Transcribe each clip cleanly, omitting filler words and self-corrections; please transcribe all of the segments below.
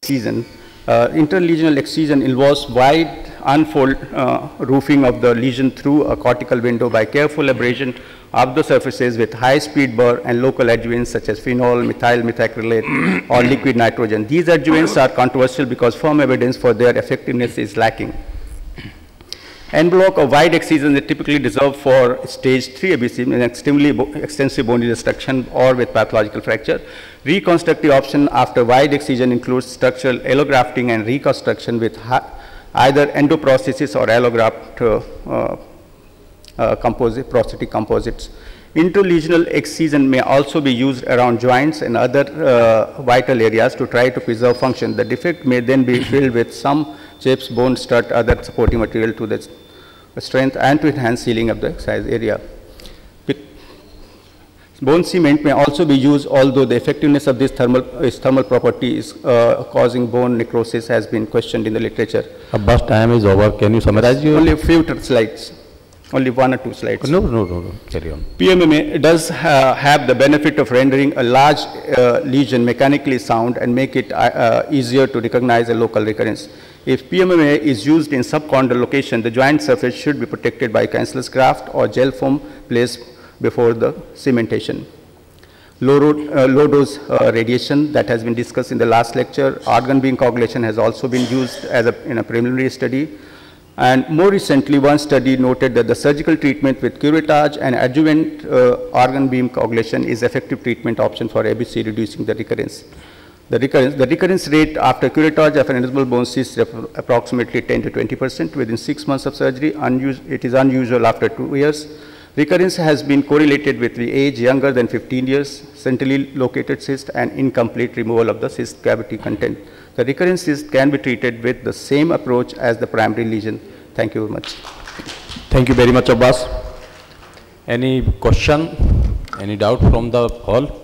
excision. Interlesional excision involves wide unfold roofing of the lesion through a cortical window by careful abrasion of the surfaces with high-speed burr and local adjuvants such as phenol, methyl methacrylate, or liquid nitrogen. These adjuvants are controversial because firm evidence for their effectiveness is lacking. En bloc of wide excision is typically reserved for stage 3 ABC, in extremely extensive bony destruction or with pathological fracture. Reconstructive option after wide excision includes structural allografting and reconstruction with either endoprosthesis or allograft prosthetic composites. Interlesional excision may also be used around joints and other vital areas to try to preserve function. The defect may then be filled with some chips, bone, strut, other supporting material to the strength and to enhance sealing of the excised area. Bone cement may also be used, although the effectiveness of this thermal property is causing bone necrosis has been questioned in the literature. Abbas, time is over. Can you summarize your? Only a few slides. Only 1 or 2 slides. No. Carry on. PMMA does have the benefit of rendering a large lesion mechanically sound and make it easier to recognize a local recurrence. If PMMA is used in subchondral location, the joint surface should be protected by cancellous graft or gel foam placed before the cementation. Low dose radiation that has been discussed in the last lecture. Organ beam coagulation has also been used as in a preliminary study. And more recently, one study noted that the surgical treatment with curettage and adjuvant organ beam coagulation is effective treatment option for ABC, reducing the recurrence. The recurrence rate after curettage of an aneurysmal bone cyst is approximately 10 to 20% within 6 months of surgery. It is unusual after 2 years. Recurrence has been correlated with the age younger than 15 years, centrally located cyst, and incomplete removal of the cyst cavity content. The recurrent cyst can be treated with the same approach as the primary lesion. Thank you very much. Thank you very much, Abbas. Any question, any doubt from the hall?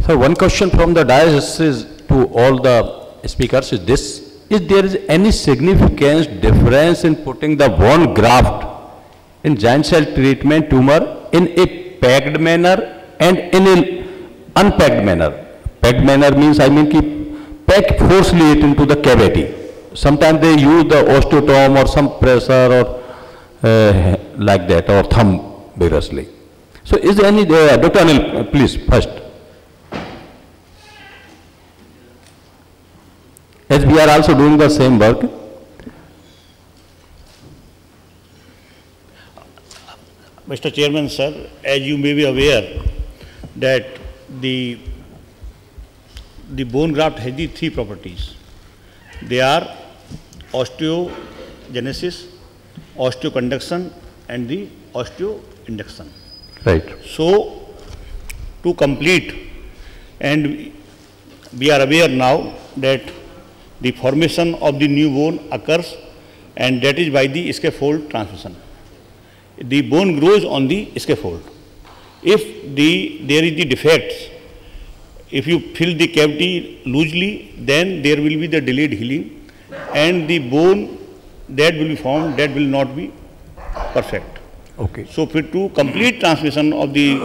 So one question from the dais is to all the speakers is this: is there is any significant difference in putting the bone graft in giant cell treatment tumor in a packed manner and in an unpacked manner? Packed manner means, pack forcefully it into the cavity. Sometimes they use the osteotome or some pressure or like that, or thumb vigorously. So is there any, Dr. Anil, please, first. As we are also doing the same work. Mr. Chairman, sir, as you may be aware that the bone graft has the 3 properties. They are osteogenesis, osteoconduction, and the osteoinduction. Right. So, to complete, and we are aware now that the formation of the new bone occurs, and that is by the scaffold transmission. The bone grows on the scaffold. If there is the defects, if you fill the cavity loosely, then there will be the delayed healing, and the bone that will be formed, that will not be perfect. Okay. So, to complete transmission of the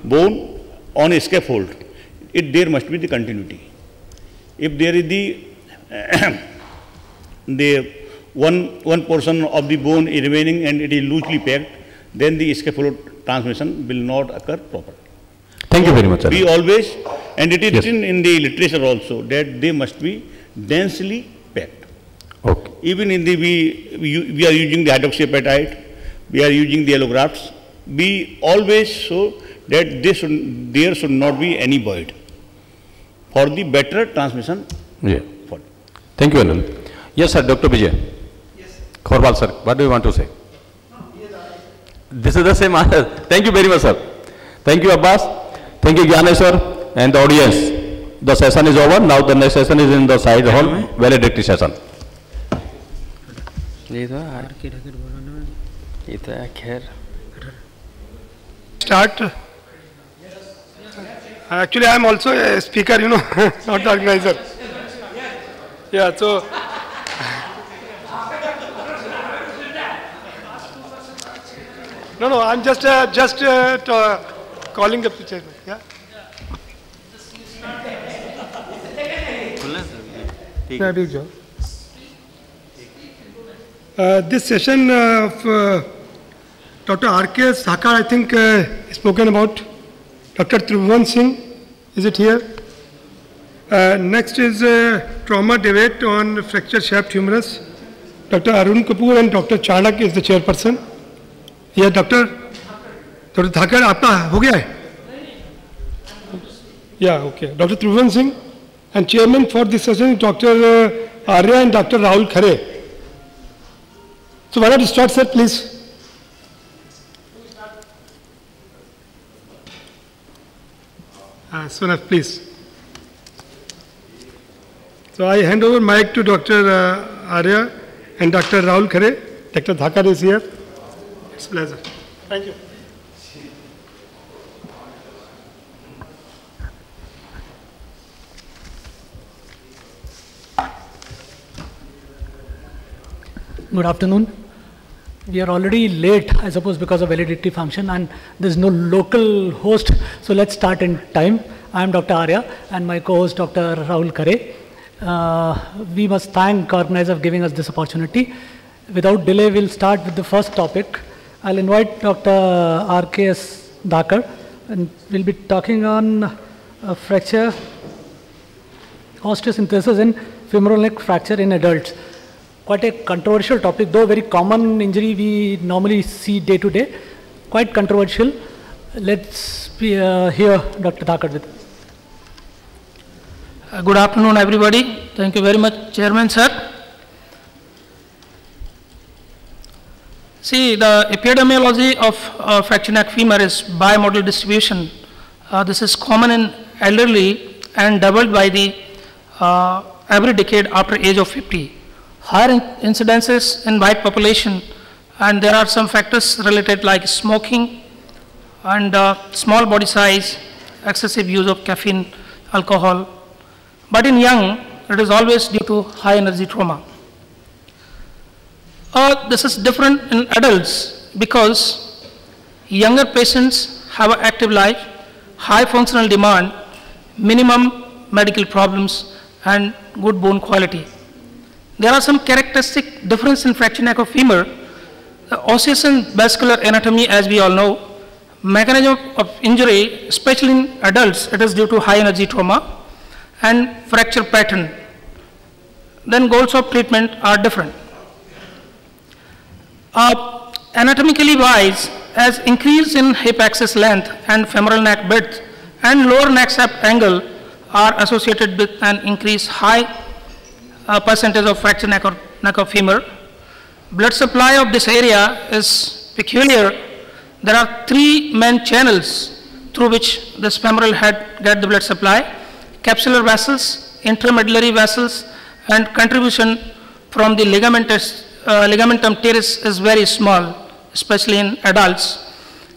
bone on a scaffold, there must be the continuity. If there is the one portion of the bone is remaining and it is loosely packed, then the scaffold transmission will not occur properly. Thank you very much, sir. We always, and it is written in the literature also, that they must be densely packed. Okay. Even in the, we are using the hydroxyapatite, we are using the allografts, we always show that there should not be any void for the better transmission. Yeah. Thank you, Anil. Yes, sir, Dr. Vijay. Yes. Khorwal, sir, what do you want to say? This is the same answer. Thank you very much, sir. Thank you, Abbas. Thank you, Gyanesh, sir, and the audience. The session is over. Now the next session is in the side hall, valedictory session. Start. Actually, I am also a speaker, you know, not the organizer. Yeah, so. No, I'm just calling the picture. Yeah. Yeah, big job. This session of Dr. R.K. Thakar, I think, spoken about. Dr. Tribhuvan Singh, is it here? Next is trauma debate on fracture shaft humerus. Dr. Arun Kapoor and Dr. Chanak is the chairperson. Yeah, Dr. Thakar, आपका हो गया है? Yeah, okay. Dr. Tribhuvan Singh and chairman for this session is Dr. Arya and Dr. Rahul Khare. So why not you start, sir, please? Soon enough, please. So I hand over mic to Dr. Arya and Dr. Rahul Khare. Dr. Thakar is here. It's a pleasure. Thank you. Good afternoon. We are already late, I suppose, because of validity function, and there's no local host, so let's start in time. I am Dr. Arya and my co-host Dr. Rahul Khare. We must thank organizer for giving us this opportunity. Without delay, we'll start with the first topic. I'll invite Dr. R.K.S. Thakar, and we'll be talking on fracture osteosynthesis in femoral neck fracture in adults. Quite a controversial topic, though very common injury we normally see day to day. Quite controversial. Let's hear Dr. Thakar with us. Good afternoon, everybody. Thank you very much, Chairman, sir. See, the epidemiology of fracture neck femur is bimodal distribution. This is common in elderly and doubled by the every decade after age of 50. Higher incidences in white population, and there are some factors related like smoking and small body size, excessive use of caffeine, alcohol. But in young, it is always due to high energy trauma. This is different in adults because younger patients have an active life, high functional demand, minimum medical problems, and good bone quality. There are some characteristic difference in fracture neck of femur. The osseous vascular anatomy, as we all know, mechanism of injury, especially in adults, it is due to high energy trauma, and fracture pattern. Then goals of treatment are different. Anatomically wise, as increase in hip axis length and femoral neck width and lower neck shaft angle are associated with an increased high percentage of fracture neck of femur. Blood supply of this area is peculiar. There are three main channels through which this femoral head get the blood supply: capsular vessels, intramedullary vessels, and contribution from the ligamentum teres is very small, especially in adults.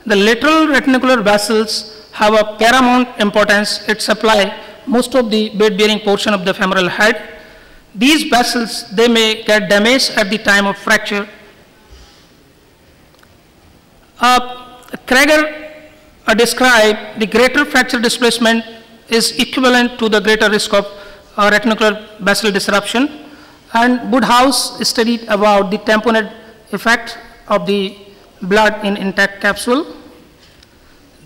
The lateral reticular vessels have a paramount importance. It supply most of the weight-bearing portion of the femoral head. These vessels, they may get damaged at the time of fracture. Krager described the greater fracture displacement is equivalent to the greater risk of reticular vessel disruption. And Woodhouse studied about the tamponade effect of the blood in intact capsule.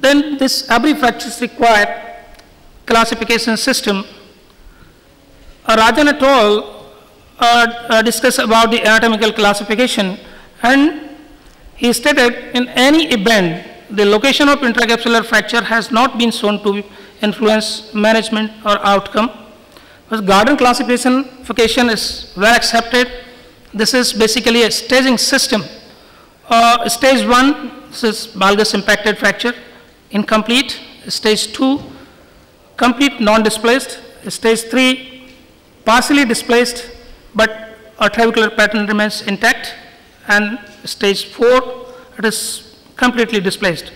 Then this every fractures require classification system. Rajan et al. Discussed about the anatomical classification, and he stated in any event the location of intracapsular fracture has not been shown to influence management or outcome. But Gardner classification is well accepted. This is basically a staging system. Stage 1, this is valgus impacted fracture, incomplete. Stage 2, complete non-displaced. Stage 3, partially displaced, but a trabecular pattern remains intact. And stage 4, it is completely displaced.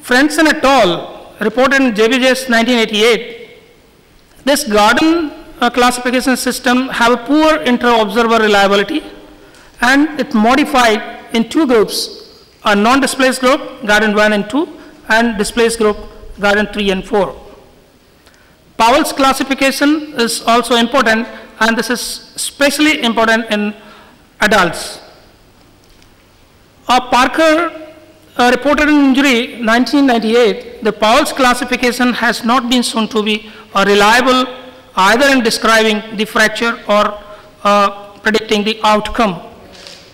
Frentzen et al. Reported in JBJ's 1988, this Gardner classification system have a poor inter-observer reliability, and it modified in two groups, a non-displaced group, Gardner 1 and 2, and displaced group, Gardner 3 and 4. Powell's classification is also important, and this is especially important in adults. Parker reported an injury in 1998. The Powell's classification has not been shown to be reliable either in describing the fracture or predicting the outcome.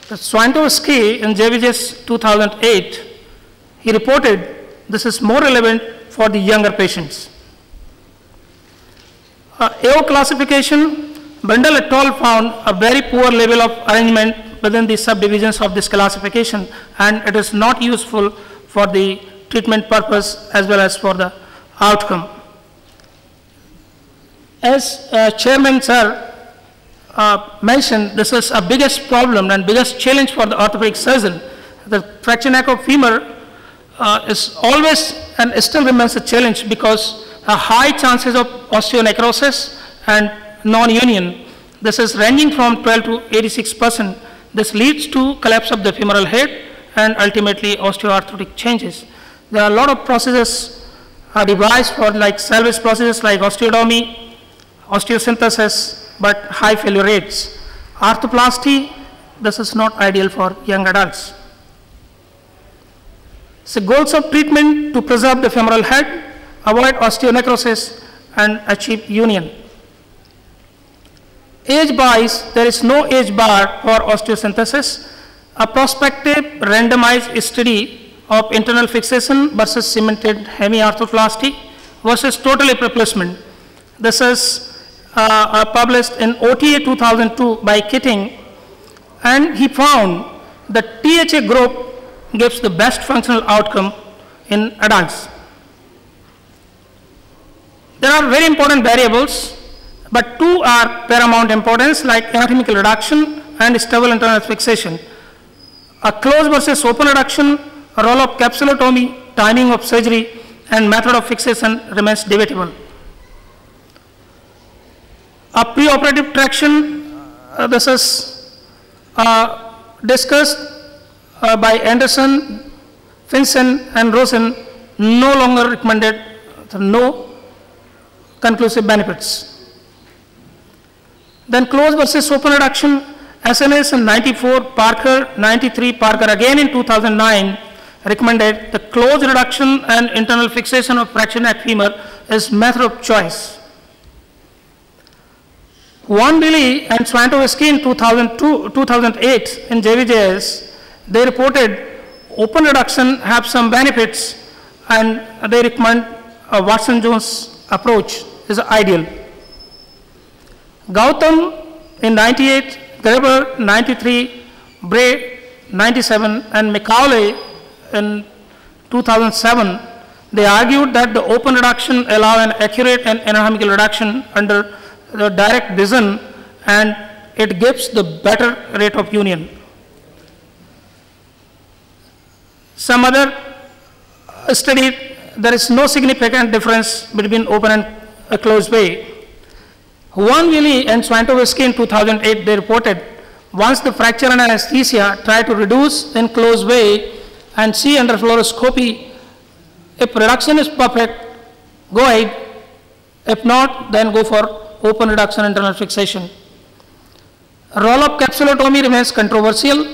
Swantowski in JVJ's 2008, he reported this is more relevant for the younger patients. AO classification, Bundle et al. Found a very poor level of arrangement within the subdivisions of this classification, and it is not useful for the treatment purpose as well as for the outcome. As Chairman Sir mentioned, this is a biggest problem and biggest challenge for the orthopedic surgeon. The fracture neck of femur is always and still remains a challenge because high chances of osteonecrosis and non-union. This is ranging from 12 to 86%. This leads to collapse of the femoral head and ultimately osteoarthritic changes. There are a lot of processes devised for like salvage processes like osteotomy, osteosynthesis, but high failure rates. Arthroplasty, this is not ideal for young adults. So goals of treatment to preserve the femoral head, avoid osteonecrosis, and achieve union. Age-wise, there is no age bar for osteosynthesis. A prospective randomized study of internal fixation versus cemented hemiarthroplasty versus total hip replacement. This is published in OTA 2002 by Keating, and he found the THA group gives the best functional outcome in adults. There are very important variables, but two are paramount importance, like anatomical reduction and stable internal fixation. A closed versus open reduction, a roll-up capsulotomy, timing of surgery, and method of fixation remains debatable. A preoperative traction, this is discussed by Anderson, Finson, and Rosen, no longer recommended, no conclusive benefits. Then closed versus open reduction, SNS in 94, Parker 93, Parker again in 2009 recommended the closed reduction and internal fixation of fracture neck femur is method of choice. Wanbili and Swantowski in 2008 in JVJS, they reported open reduction have some benefits, and they recommend a Watson-Jones approach is ideal. Gautam in 98, Graber 93, Bray 97, and Macaulay in 2007, they argued that the open reduction allow an accurate and anatomical reduction under the direct vision, and it gives the better rate of union. Some other study, there is no significant difference between open and closed way. Wanbili and Swantowski in 2008, they reported once the fracture and anesthesia try to reduce in closed way and see under fluoroscopy, if reduction is perfect, go ahead. If not, then go for open reduction internal fixation. Roll-up capsulotomy remains controversial.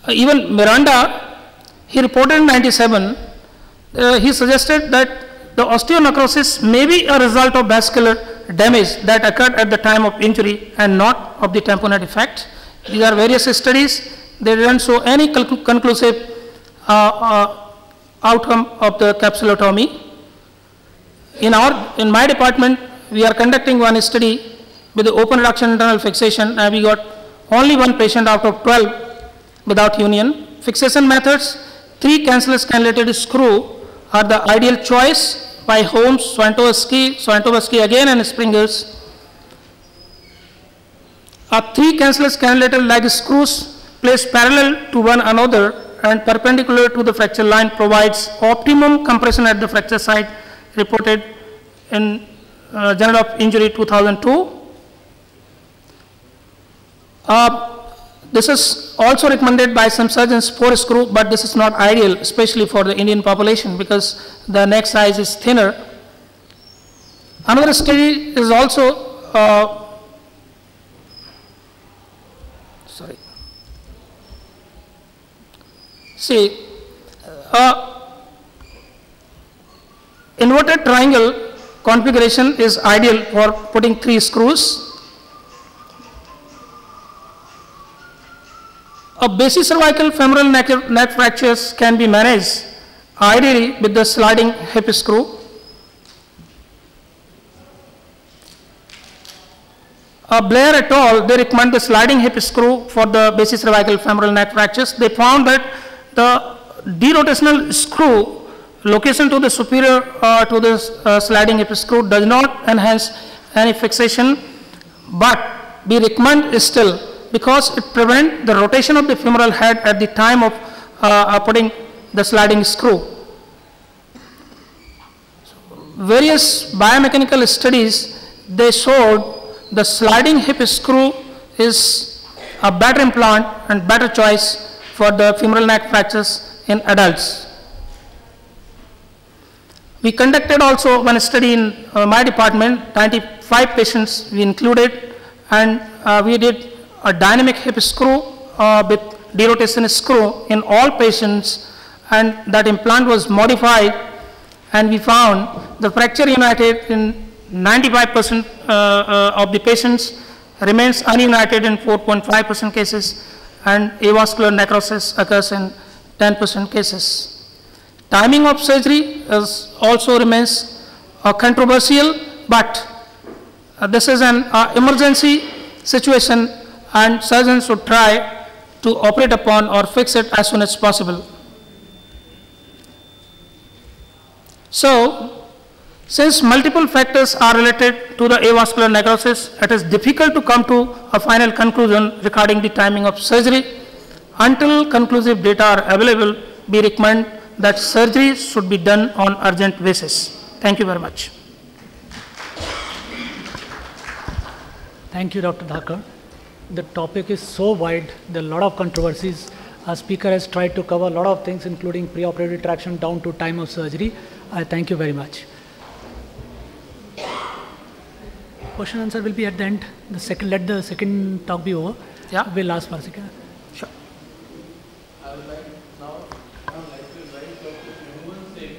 Even Miranda, he reported in 97, he suggested that the osteonecrosis may be a result of vascular damage that occurred at the time of injury and not of the tamponade effect. These are various studies. They didn't show any conclusive outcome of the capsulotomy. In my department, we are conducting one study with the open reduction internal fixation, and we got only one patient out of 12 without union. Fixation methods, 3 cancellous cannulated screw are the ideal choice by Holmes, Swantowski again, and Springers. 3 cancellous cannulated leg screws placed parallel to one another and perpendicular to the fracture line provides optimum compression at the fracture site, reported in Journal of Injury 2002. This is also recommended by some surgeons, 4 screw, but this is not ideal, especially for the Indian population, because the neck size is thinner Another study is also, see, inverted triangle configuration is ideal for putting 3 screws. A basic cervical femoral neck fractures can be managed ideally with the sliding hip screw. Blair et al., they recommend the sliding hip screw for the basic cervical femoral neck fractures. They found that the derotational screw location to the superior to the sliding hip screw does not enhance any fixation, but we recommend still because it prevents the rotation of the femoral head at the time of putting the sliding screw. Various biomechanical studies, they showed the sliding hip screw is a better implant and better choice for the femoral neck fractures in adults. We conducted also one study in my department, 95 patients we included, and we did a dynamic hip screw with derotation screw in all patients, and that implant was modified, and we found the fracture united in 95% of the patients, remains ununited in 4.5% cases, and avascular necrosis occurs in 10% cases. Timing of surgery also remains controversial, but this is an emergency situation, and surgeons should try to operate upon or fix it as soon as possible. So, since multiple factors are related to the avascular necrosis, it is difficult to come to a final conclusion regarding the timing of surgery. Until conclusive data are available, we recommend that surgery should be done on urgent basis. Thank you very much. Thank you, Dr. Thakur. The topic is so wide, there are a lot of controversies. Our speaker has tried to cover a lot of things, including preoperative traction down to time of surgery. I thank you very much. Question and answer will be at the end. Let the second talk be over. Yeah. We'll ask for a second. Sure. I would like to invite Dr. Tribhuvan Singh.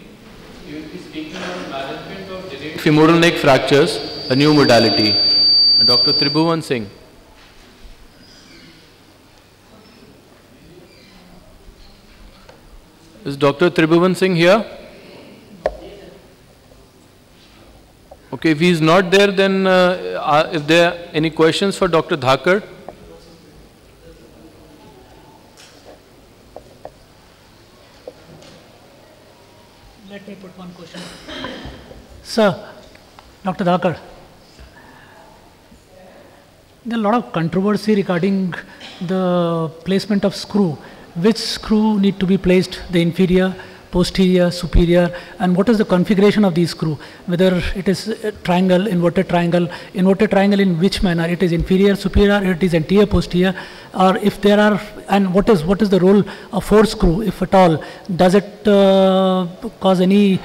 He will be speaking on management of delayed femoral neck fractures, a new modality. Dr. Tribhuvan Singh. Is Dr. Tribhuvan Singh here? Okay, if he is not there, then if there are any questions for Dr. Thakur? Let me put one question. Sir, Dr. Thakur, there are a lot of controversy regarding the placement of screw. Which screw need to be placed, the inferior, posterior, superior, and what is the configuration of these screw? Whether it is a triangle in which manner? It is inferior, superior, it is anterior, posterior, or if there are, and what is the role of force screw, if at all? Does it cause any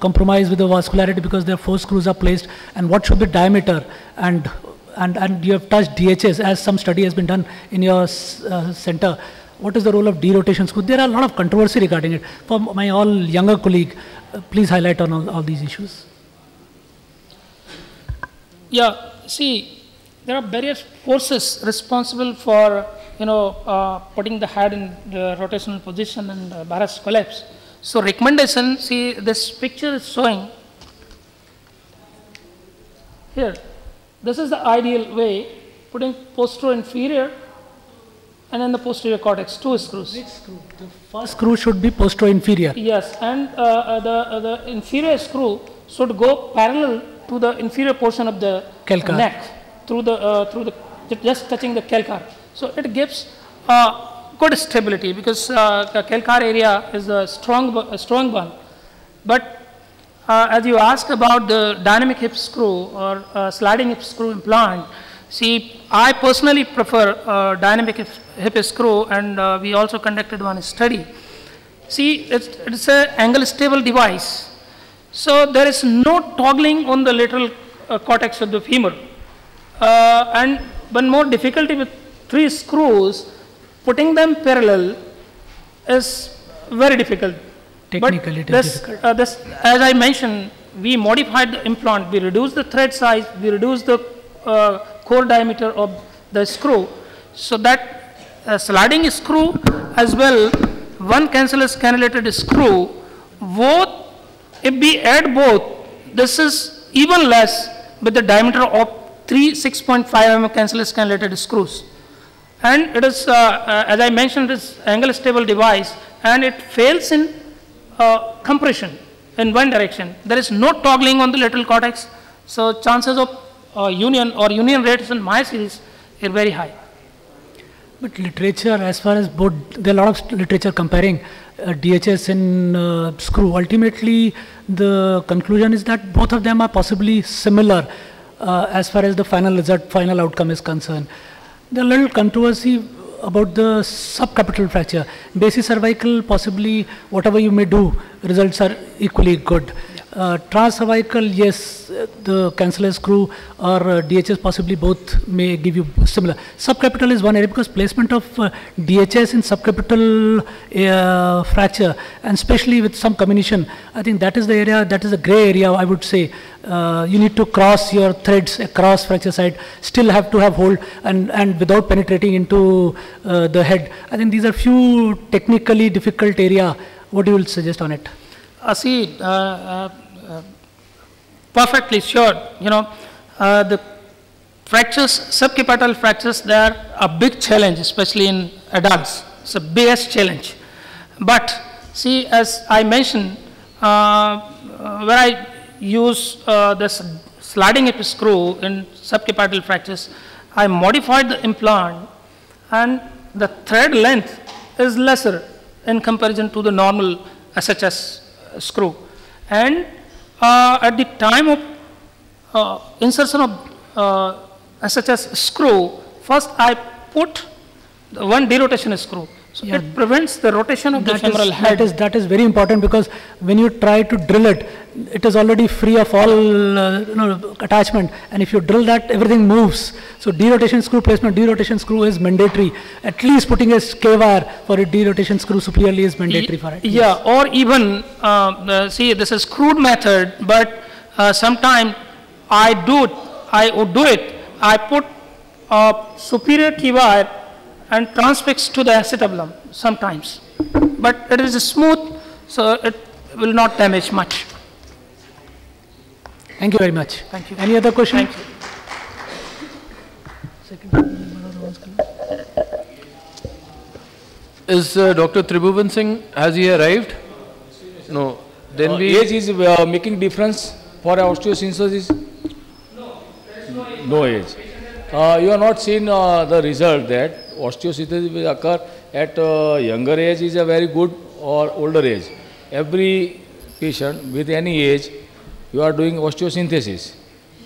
compromise with the vascularity because their force screws are placed, and what should be diameter? And you have touched DHS, as some study has been done in your center. What is the role of derotation screw? There are a lot of controversy regarding it. For my all younger colleague, please highlight on all these issues. Yeah, see, there are various forces responsible for putting the head in the rotational position and Barrett's collapse. So recommendation, see, this picture is showing here. This is the ideal way, putting posterior-inferior and then the posterior cortex, 2 screws. Which screw? The first screw should be posterior-inferior. Yes, and the inferior screw should go parallel to the inferior portion of the calcar neck, through the just touching the calcar. So it gives good stability because the calcar area is a strong one. But as you asked about the dynamic hip screw or sliding hip screw implant, see, I personally prefer dynamic hip screw, and we also conducted one study. See, it's an angle stable device. So there is no toggling on the lateral cortex of the femur. And one more difficulty with 3 screws, putting them parallel is very difficult. Technically it is difficult. As I mentioned, we modified the implant, we reduced the thread size, we reduced the core diameter of the screw, so that sliding screw as well, one cancellous cannulated screw, both, if we add both, this is even less with the diameter of 6.5 mm cancellous cannulated screws. And it is, as I mentioned, it is angle stable device, and it fails in compression in one direction. There is no toggling on the lateral cortex, so chances of union or union rates in my series are very high. But literature, as far as both, there are a lot of literature comparing DHS and screw. Ultimately, the conclusion is that both of them are possibly similar as far as the final result, final outcome is concerned. There are little controversy about the subcapital fracture. Basic cervical, possibly whatever you may do, results are equally good. Transcervical, yes, the cancellous screw or DHS, possibly both may give you similar. Subcapital is one area because placement of DHS in subcapital fracture, and especially with some comminution, I think that is the area, that is a gray area, I would say. You need to cross your threads across fracture site, still have to have hold and without penetrating into the head. I think these are few technically difficult area. What do you will suggest on it? Perfectly sure. You know, the fractures, subcapital fractures, they are a big challenge, especially in adults. It's a biggest challenge. But see, as I mentioned, where I use this sliding hip screw in subcapital fractures, I modified the implant, and the thread length is lesser in comparison to the normal SHS screw. And at the time of insertion of SHS screw, first I put the one derotation screw. So Yeah. it prevents the rotation of the femoral head. That is very important, because when you try to drill it, it is already free of all attachment, and if you drill that, everything moves. So derotation screw placement, derotation screw is mandatory. At least putting a K-wire for a derotation screw superiorly is mandatory for it. Yeah, or even, see, this is crude method, but sometimes I would do it. I put a superior K-wire and transfix to the acetabulum sometimes. But it is smooth, so it will not damage much. Thank you very much. Thank you. Any other question? Thank you. Is Dr. Tribhuvan Singh, has he arrived? No. Then we... Age is making difference for osteosynthesis? No, there is no age. No age. You have not seen the result that osteosynthesis will occur at younger age is a very good or older age. Every patient with any age, you are doing osteosynthesis.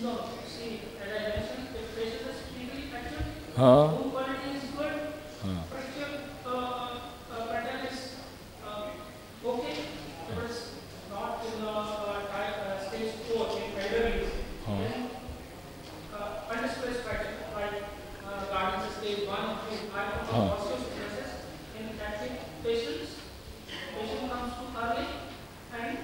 No, see, as I mentioned, if patient is clinically fractured, Huh? bone quality is good, fracture pattern is okay, but it's not in stage 4 in elderly. Then undisplaced fracture, like Gardner's stage 1 or 2, I perform osteosynthesis in active patients. Patient comes too early and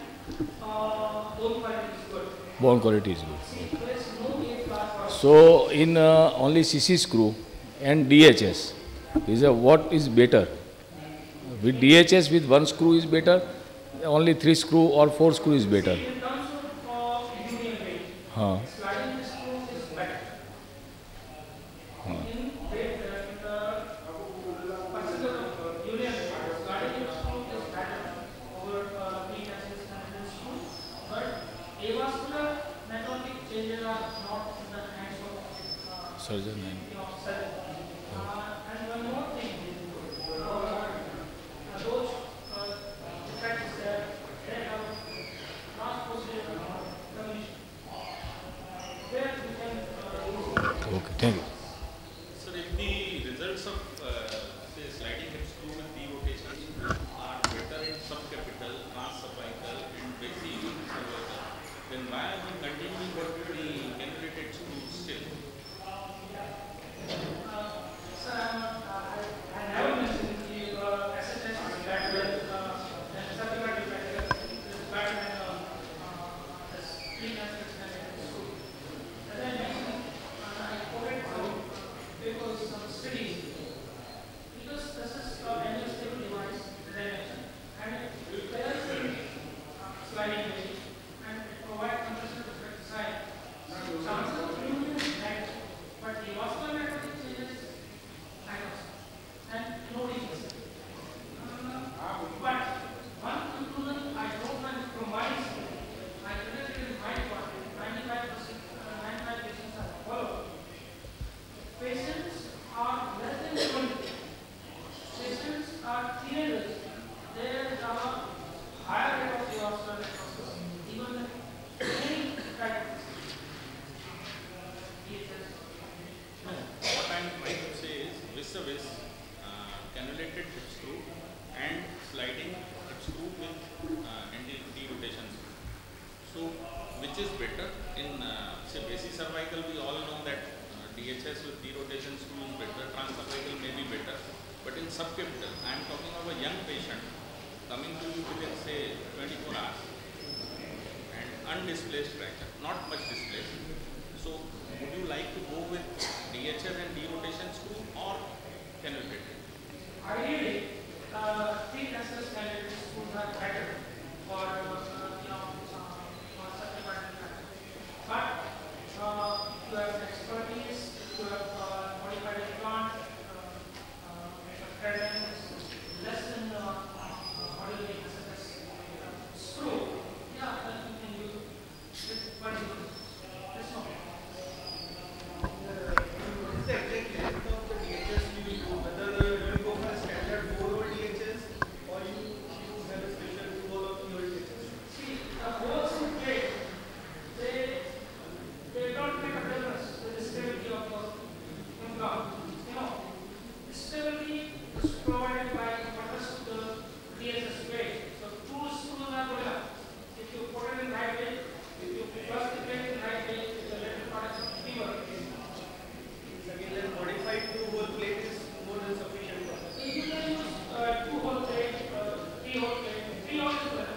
bone quality is good. Bone quality is good. See, there is no age class for So in only CC screw and DHS, what is better? With DHS, with one screw is better, only 3 screw or 4 screw is better. in terms of union rate. Huh. Sliding the screw is better. In rate, in the percentage of union rate, sliding the screw is better over pre-cancellous cannulated screw. But avascular necrotic changes are not in the hands of Surgeon. surgeon. And one more thing, those defects that they have not posterior condition. Where we can Okay, thank you. Sir, if the results of say sliding hip screw with derotation are better in subcapital, transcervical, and basic cervical, then why are we continuing with the cannulated screws still? Sir, I never mentioned the SHS is better than certified defective is better than this pre-cannulated screw. As I mentioned, I quoted from papers, some studies, because this is an stable device, as I mentioned, and it bears sliding weight and it provides compression to the side. Chances of removing is negative, but the vascular network changes and nobody can see. But one conclusion I don't want to compromise, I related in my department, 95 patients are followed. Patients are less than 20. Patients are teenagers. There is a higher rate of vascular necrosis, even in any type of disease. What I am trying to say is vis-a-vis cannulated hip screw and sliding hip screw with anti-derotation screw. So, which is better in say basic cervical? We all know that DHS with derotation screw is better, transcervical may be better, but in subcapital, I am talking of a young patient coming to you within say 24 hours and undisplaced fracture, not much displaced. So, would you like to go with DHS and derotation screw or cannulated? Ideally, pre-cancerous cannulated screws are better for certified defective. But if you have expertise, if you have modified implant, less than ordinary screw, yeah, then you can use it. But that's not. What is the exact length of the DHS you will go? Whether you will go for a standard 4-hole DHS or you have a special 2-hole or 3-hole DHS? See, holes in plate, they don't make a difference with the stability of the implant. You know, stability is provided by the purpose of the DHS plate. So two screws are good enough. If you put it in right way, if you flush the plate in right way, the little parts of fever. Again, then modified 2-hole plate is more than sufficient. You can use 2-hole plate, 3-hole plate. 3-hole is better.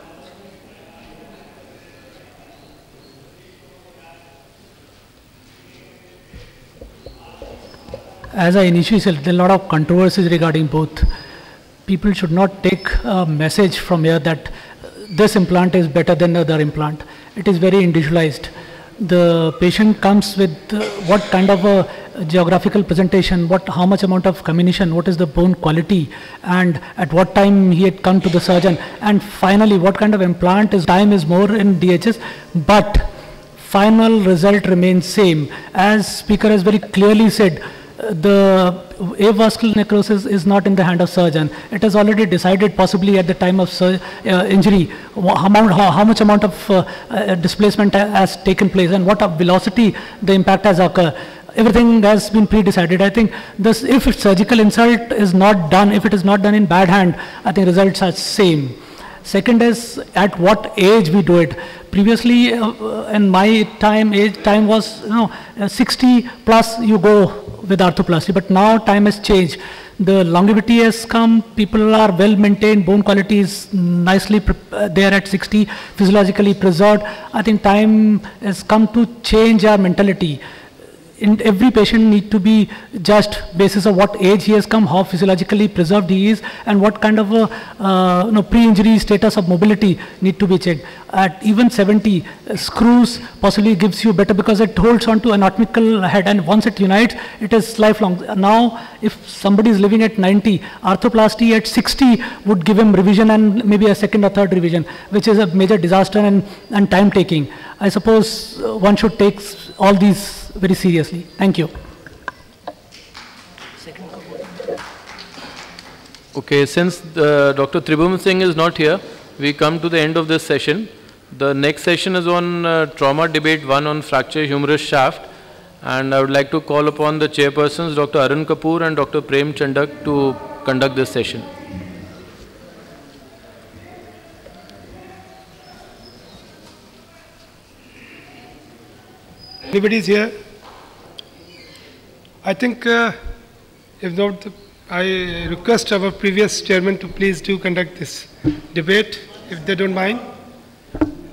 As I initially said, there are a lot of controversies regarding both. People should not take a message from here that this implant is better than the other implant. It is very individualized. The patient comes with what kind of a geographical presentation, how much amount of comminution, what is the bone quality, and at what time he had come to the surgeon, and finally what kind of implant is. Time is more in DHS, but final result remains same. As speaker has very clearly said, the avascular necrosis is not in the hand of surgeon. It is already decided, possibly at the time of injury, how much amount of displacement has taken place and what velocity the impact has occurred. Everything has been pre-decided. I think this, if surgical insult is not done, if it is not done in bad hand, I think results are same. Second is at what age we do it. Previously, in my time, age time was 60 plus you go with arthroplasty, but now time has changed. The longevity has come, people are well maintained, bone quality is nicely there at 60, physiologically preserved. I think time has come to change our mentality. In every patient need to be judged basis of what age he has come, how physiologically preserved he is, and what kind of a pre-injury status of mobility need to be checked. At even 70, screws possibly gives you better because it holds on to anatomical head, and once it unites, it is lifelong. Now, if somebody is living at 90, arthroplasty at 60 would give him revision and maybe a second or third revision, which is a major disaster and time taking. I suppose one should take all these very seriously. Thank you. Okay, since Dr. Tribhuvan Singh is not here, we come to the end of this session. The next session is on trauma debate 1 on fracture humerus shaft, and I would like to call upon the chairpersons, Dr. Arun Kapoor and Dr. Prem Chandak, to conduct this session. Anybody is here? I think, if not, I request our previous chairman to please do conduct this debate, if they don't mind.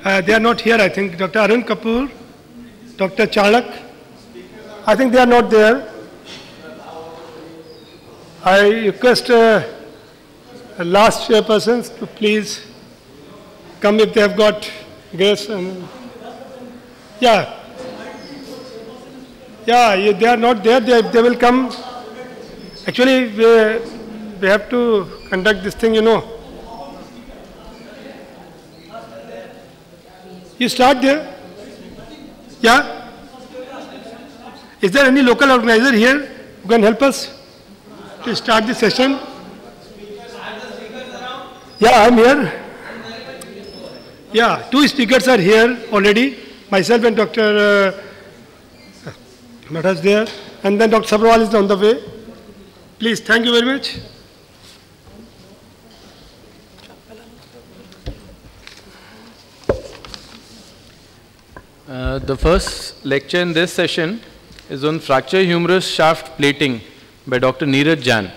They are not here, I think. Dr. Arun Kapoor, Dr. Chanak, I think they are not there. I request last chairpersons to please come if they have got guests. And yeah, they are not there. They will come. Actually, we have to conduct this thing, you know. You start there. Yeah. Is there any local organizer here who can help us to start the session? Yeah, I'm here. Yeah, 2 speakers are here already. Myself and Dr. Mehta is there. And then Dr. Sabrawal is on the way. Please, thank you very much. The first lecture in this session is on fracture humerus shaft plating by Dr. Neeraj Jain.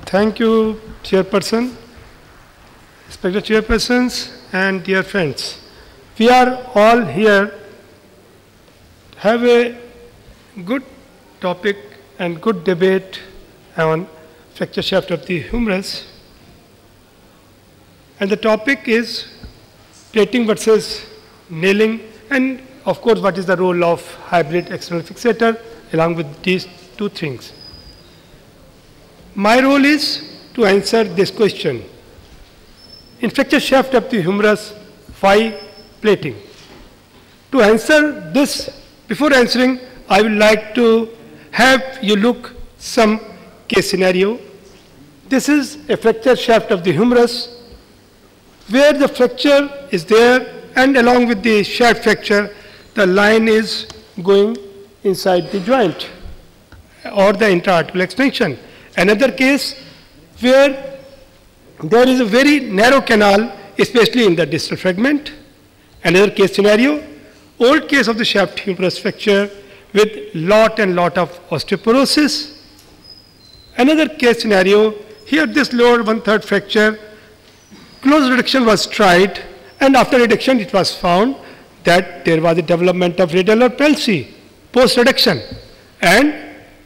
Thank you, Chairperson, respected Chairpersons, and dear friends. We are all here to have a good topic and good debate on fracture shaft of the humerus. And the topic is plating versus nailing, and of course what is the role of hybrid external fixator along with these 2 things. My role is to answer this question. In fracture shaft of the humerus, why plating? To answer this, before answering, I would like to have you look some case scenario. This is a fracture shaft of the humerus where the fracture is there, and along with the shaft fracture, the line is going inside the joint or the intra-articular extension. Another case where there is a very narrow canal, especially in the distal fragment. Another case scenario, old case of the shaft humerus fracture with lot of osteoporosis. Another case scenario, here this lower 1/3 fracture, close reduction was tried, and after reduction it was found that there was a development of radialar palsy post-reduction, and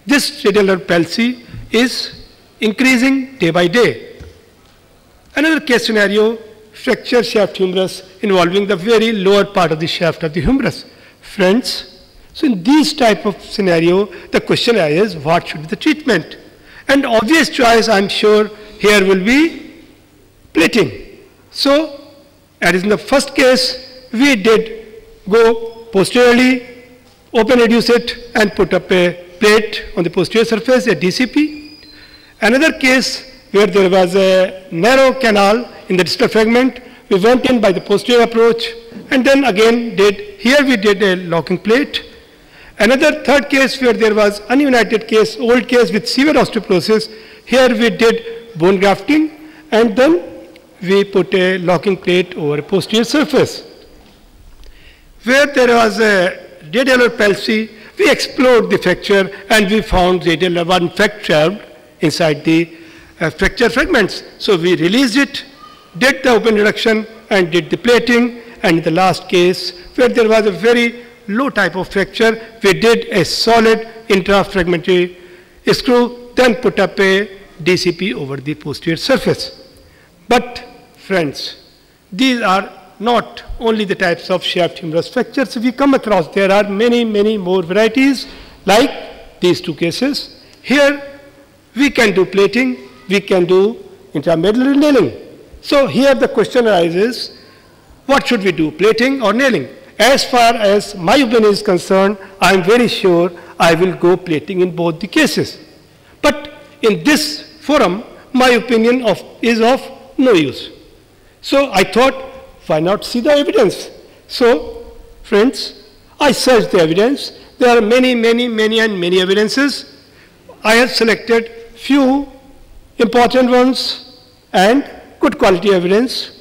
this radialar palsy is increasing day by day. Another case scenario, fracture shaft humerus involving the very lower part of the shaft of the humerus. Friends, so in these type of scenario, the question is, what should be the treatment? And obvious choice, I'm sure, here will be plating. So, as in the first case, we did go posteriorly, open reduce it, and put up a plate on the posterior surface, a DCP. Another case where there was a narrow canal in the distal fragment, we went in by the posterior approach, and then again here we did a locking plate. Another third case where there was ununited case, old case with severe osteoporosis, here we did bone grafting, and then we put a locking plate over a posterior surface. Where there was a radialar palsy, we explored the fracture and we found radialar one fracture inside the fracture fragments. So we released it, did the open reduction and did the plating, and in the last case where there was a very low type of fracture, we did a solid intrafragmentary screw, then put up a DCP over the posterior surface. But friends, these are not only the types of shaft humerus fractures we come across. There are many more varieties like these 2 cases. Here we can do plating, we can do intramedullary nailing. So here the question arises, what should we do, plating or nailing? As far as my opinion is concerned, I am very sure I will go plating in both the cases. But in this forum, my opinion is of no use. So I thought, why not see the evidence? So, friends, I searched the evidence. There are many evidences. I have selected few important ones and good quality evidence.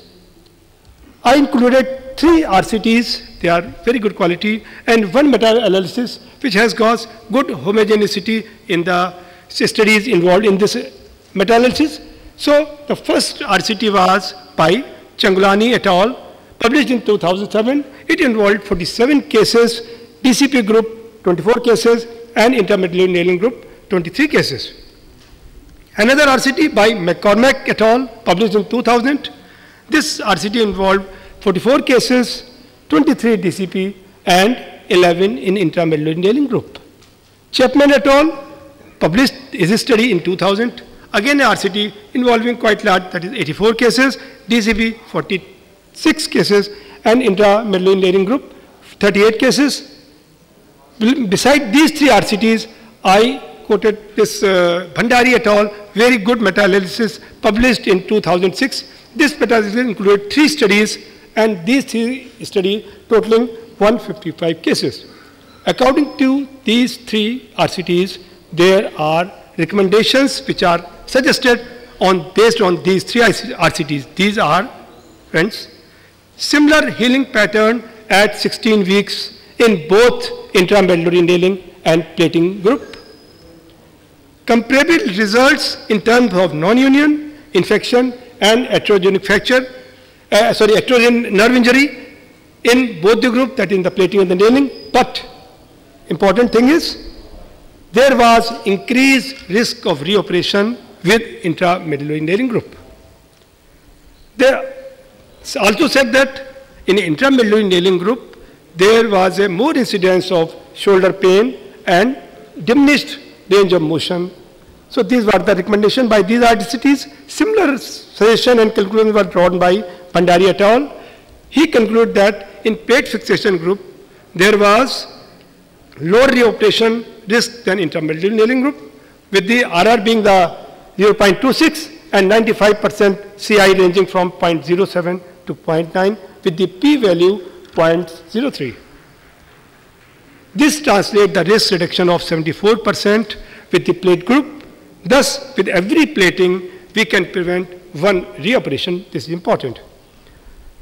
I included 3 RCTs, they are very good quality, and 1 meta-analysis which has got good homogeneity in the studies involved in this meta-analysis. So the first RCT was by Changulani et al., published in 2007. It involved 47 cases, DCP group 24 cases, and intermediate nailing group 23 cases. Another RCT by McCormack et al., published in 2000. This RCT involved 44 cases, 23 DCP, and 11 in intermediate nailing group. Chapman et al. Published his study in 2000. Again, a RCT involving quite large, that is 84 cases, DCP 46 cases, and intermediate nailing group 38 cases. Beside these 3 RCTs, I quoted this Bhandari et al., very good meta-analysis published in 2006. This meta-analysis included 3 studies, and these 3 studies totaling 155 cases. According to these 3 RCTs, there are recommendations which are suggested based on these 3 RCTs. These are, friends, similar healing pattern at 16 weeks in both intramedullary nailing and plating group. Comparable results in terms of non-union, infection, and heterogenic fracture, heterogeneous nerve injury in both the group, that in the plating and the nailing. But important thing is, there was increased risk of reoperation with intramedullary nailing group. They also said that in intramedullary nailing group, there was a more incidence of shoulder pain and diminished range of motion. So these were the recommendations by these RCTs. Similar suggestion and conclusions were drawn by Bhandari et al. He concluded that in plate fixation group, there was lower reoperation risk than intermediate nailing group, with the RR being the 0.26 and 95% CI ranging from 0.07 to 0.9, with the p-value 0.03. This translates the risk reduction of 74% with the plate group. Thus, with every plating, we can prevent 1 reoperation. This is important.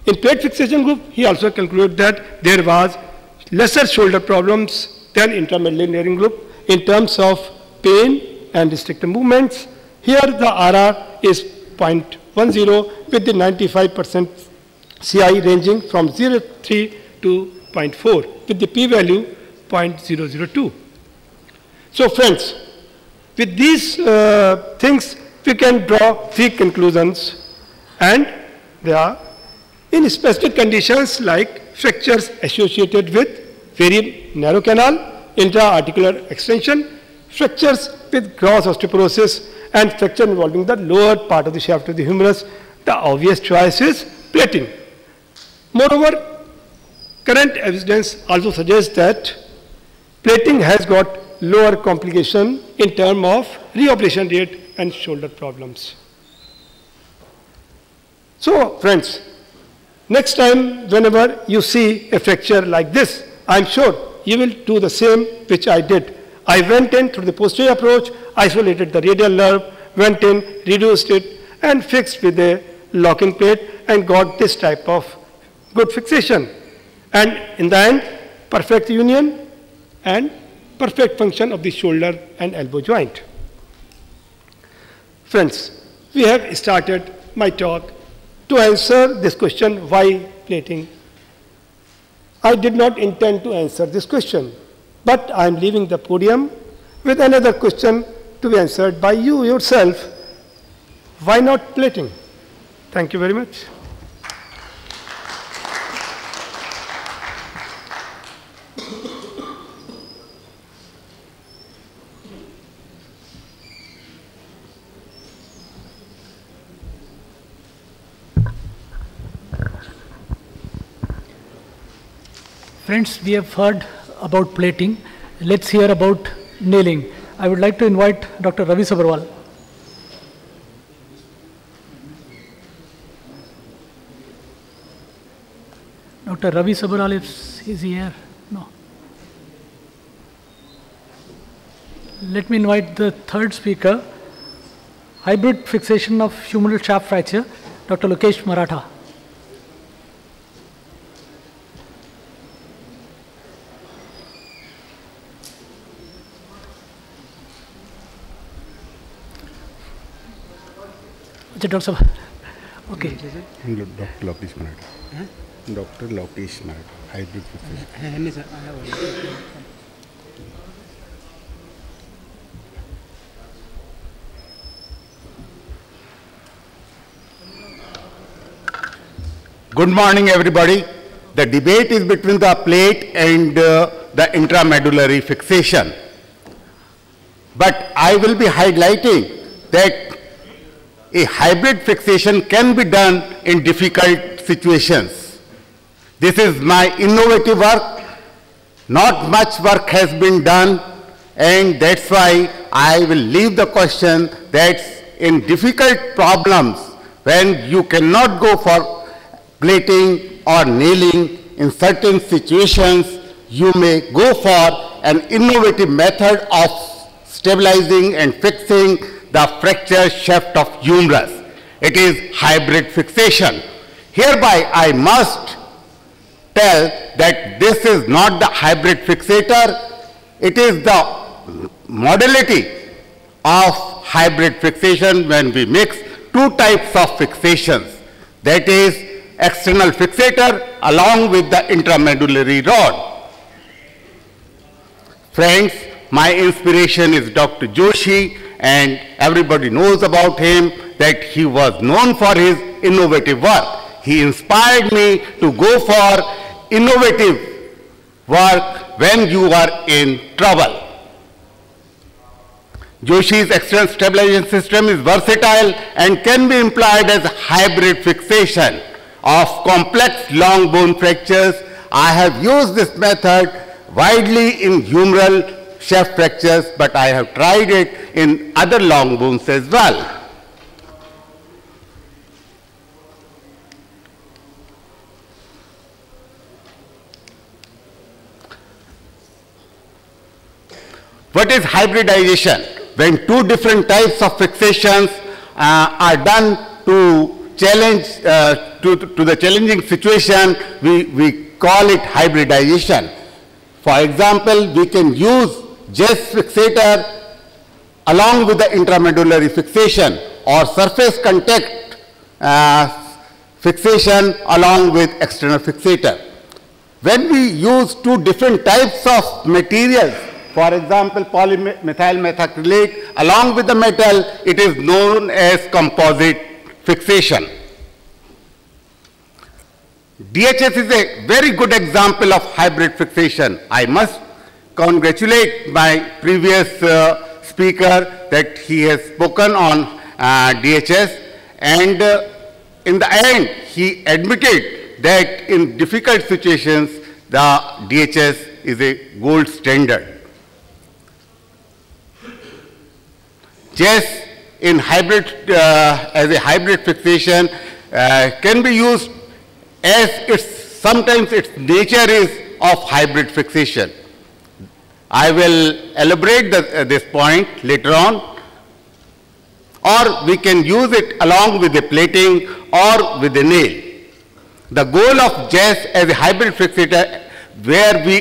In plate fixation group, he also concluded that there was lesser shoulder problems than intramedullary nailing group in terms of pain and restrictive movements. Here the RR is 0.10 with the 95% CI ranging from 0.3 to 0.4 with the p-value 0.002. So friends, with these things we can draw 3 conclusions, and they are in specific conditions like fractures associated with very narrow canal, intra-articular extension, fractures with gross osteoporosis, and fracture involving the lower part of the shaft of the humerus. The obvious choice is plating. Moreover, current evidence also suggests that plating has got lower complication in terms of reoperation rate and shoulder problems. So friends, next time whenever you see a fracture like this, I'm sure you will do the same which I did. I went in through the posterior approach, isolated the radial nerve, went in, reduced it, and fixed with a locking plate, and got this type of good fixation. And in the end, perfect union and perfect function of the shoulder and elbow joint. Friends, we have started my talk to answer this question, why plating? I did not intend to answer this question, but I am leaving the podium with another question to be answered by you yourself. Why not plating? Thank you very much. Friends, we have heard about plating. Let's hear about nailing. I would like to invite Dr. Ravi Sabharwal. Dr. Ravi Sabharwal, is he here? No. Let me invite the third speaker, hybrid fixation of humeral shaft fracture, Dr. Lokesh Maratha. अच्छा doctor साहब, okay doctor Lokesh Maratha, doctor Lokesh Maratha, hybrid fixation. Good morning, everybody. The debate is between the plate and the intramedullary fixation. But I will be highlighting that a hybrid fixation can be done in difficult situations. This is my innovative work. Not much work has been done, and that's why I will leave the question that in difficult problems, when you cannot go for plating or nailing, in certain situations, you may go for an innovative method of stabilizing and fixing the fracture shaft of humerus. It is hybrid fixation. Hereby, I must tell that this is not the hybrid fixator. It is the modality of hybrid fixation when we mix two types of fixations. That is external fixator along with the intramedullary rod. Friends, my inspiration is Dr. Joshi, and everybody knows about him that he was known for his innovative work. He inspired me to go for innovative work when you are in trouble. Joshi's external stabilization system is versatile and can be employed as hybrid fixation of complex long bone fractures. I have used this method widely in humeral shaft fractures, but I have tried it in other long bones as well. What is hybridization? When two different types of fixations are done to challenge to the challenging situation, we call it hybridization. For example, we can use just fixator along with the intramedullary fixation, or surface contact fixation along with external fixator. When we use two different types of materials, for example, polymethyl methacrylate along with the metal, it is known as composite fixation. DHS is a very good example of hybrid fixation. I must congratulate my previous speaker that he has spoken on DHS, and in the end he admitted that in difficult situations the DHS is a gold standard. Just in hybrid, as a hybrid fixation can be used as sometimes its nature is of hybrid fixation. I will elaborate this point later on. Or we can use it along with the plating or with the nail. The goal of JAS as a hybrid fixator, where we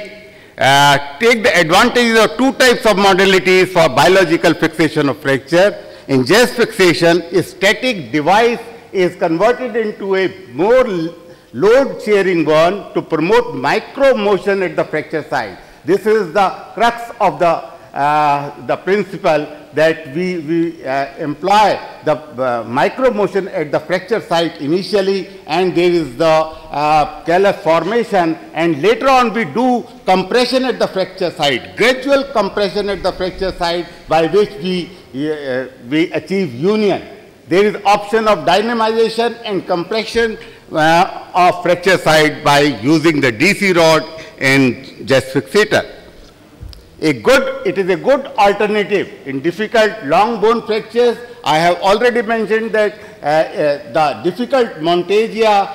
take the advantages of two types of modalities for biological fixation of fracture. In JAS fixation, a static device is converted into a more load-sharing one to promote micro motion at the fracture site. This is the crux of the principle that we employ the micro motion at the fracture site initially, and there is the callus formation, and later on we do compression at the fracture site, gradual compression at the fracture site, by which we achieve union. There is option of dynamization and compression of fracture site by using the DC rod and JAS fixator. It is a good alternative in difficult long bone fractures. I have already mentioned that the difficult Montegia,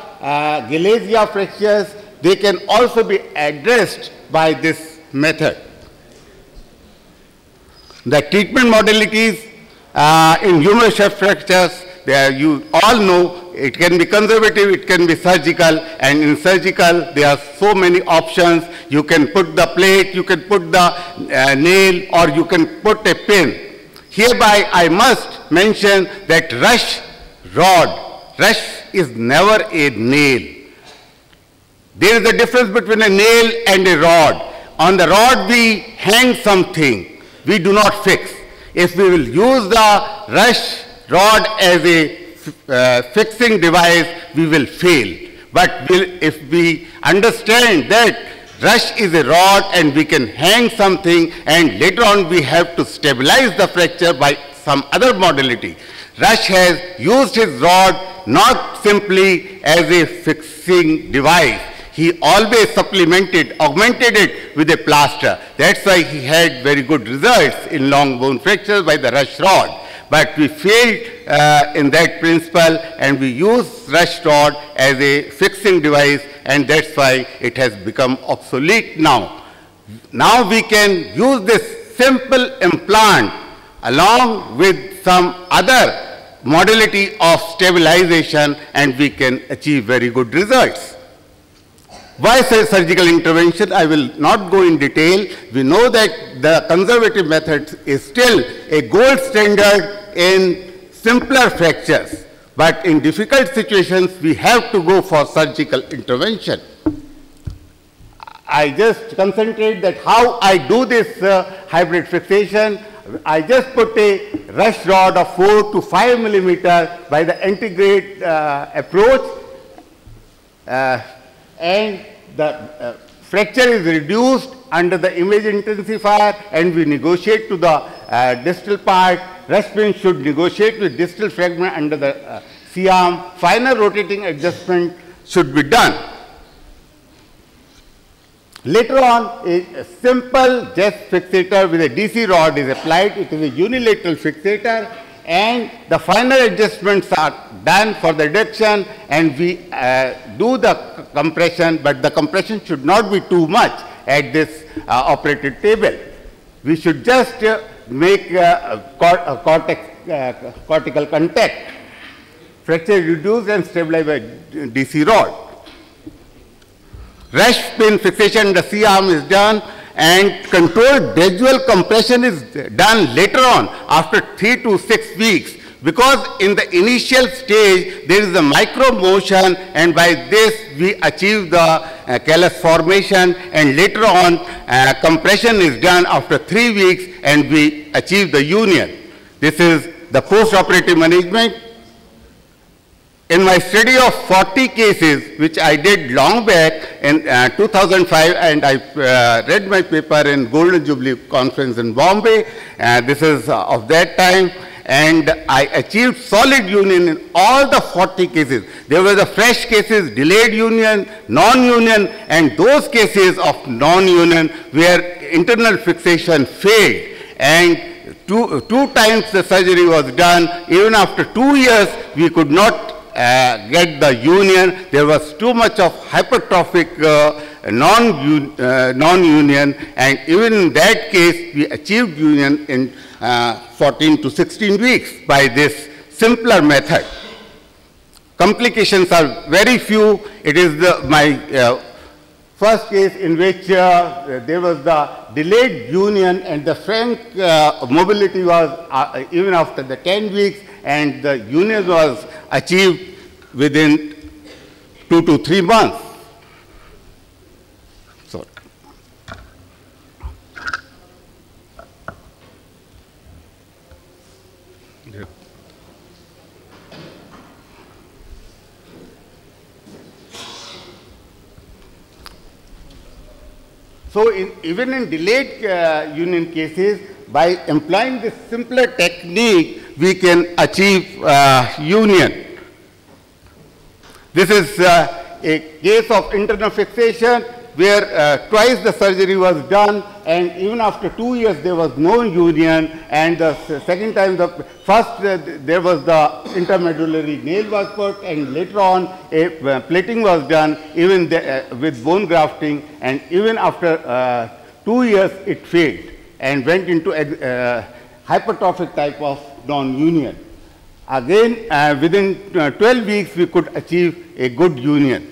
Galeazia fractures, they can also be addressed by this method. The treatment modalities in humeral shaft fractures, you all know, it can be conservative, it can be surgical, and in surgical there are so many options. You can put the plate, you can put the nail, or you can put a pin. Hereby I must mention that rush rod. Rush is never a nail. There is a difference between a nail and a rod. On the rod we hang something, we do not fix. If we will use the rush rod as a fixing device, we will fail. But if we understand that rush is a rod and we can hang something and later on we have to stabilize the fracture by some other modality. Rush has used his rod not simply as a fixing device. He always supplemented, augmented it with a plaster. That's why he had very good results in long bone fractures by the rush rod. But we failed in that principle and we use rush rod as a fixing device, and that's why it has become obsolete now. Now we can use this simple implant along with some other modality of stabilization and we can achieve very good results. Why surgical intervention? I will not go in detail. We know that the conservative method is still a gold standard in simpler fractures, but in difficult situations we have to go for surgical intervention. I just concentrate that how I do this hybrid fixation. I just put a rush rod of 4 to 5 millimeter by the antegrade approach, and the fracture is reduced under the image intensifier, and we negotiate to the distal part. Rush pin should negotiate with distal fragment under the C-arm. Final rotating adjustment should be done. Later on, a simple just fixator with a DC rod is applied. It is a unilateral fixator, and the final adjustments are done for the reduction, and we do the compression, but the compression should not be too much at this operated table. We should just make cortical contact. Fracture reduced and stabilized by DC rod. Rush pin fixation in the C-arm is done, and controlled gradual compression is done later on after 3 to 6 weeks, because in the initial stage there is a micro motion, and by this we achieve the callus formation, and later on compression is done after 3 weeks and we achieve the union. This is the post-operative management. In my study of 40 cases, which I did long back in 2005, and I read my paper in Golden Jubilee Conference in Bombay, this is of that time, and I achieved solid union in all the 40 cases. There were the fresh cases, delayed union, non-union, and those cases of non-union where internal fixation failed, and two times the surgery was done. Even after 2 years, we could not get the union. There was too much of hypertrophic non-union, and even in that case we achieved union in 14 to 16 weeks by this simpler method. Complications are very few. It is my first case in which there was the delayed union, and the frank mobility was even after the 10 weeks, and the union was achieved within 2 to 3 months. Sorry. Yeah. So even in delayed union cases, by employing this simpler technique, we can achieve union. This is a case of internal fixation where twice the surgery was done, and even after 2 years there was no union, and the second time, first there was the intermedullary nail was put, and later on a plating was done even with bone grafting, and even after 2 years it failed and went into hypertrophic type of non-union. Again, within 12 weeks we could achieve a good union.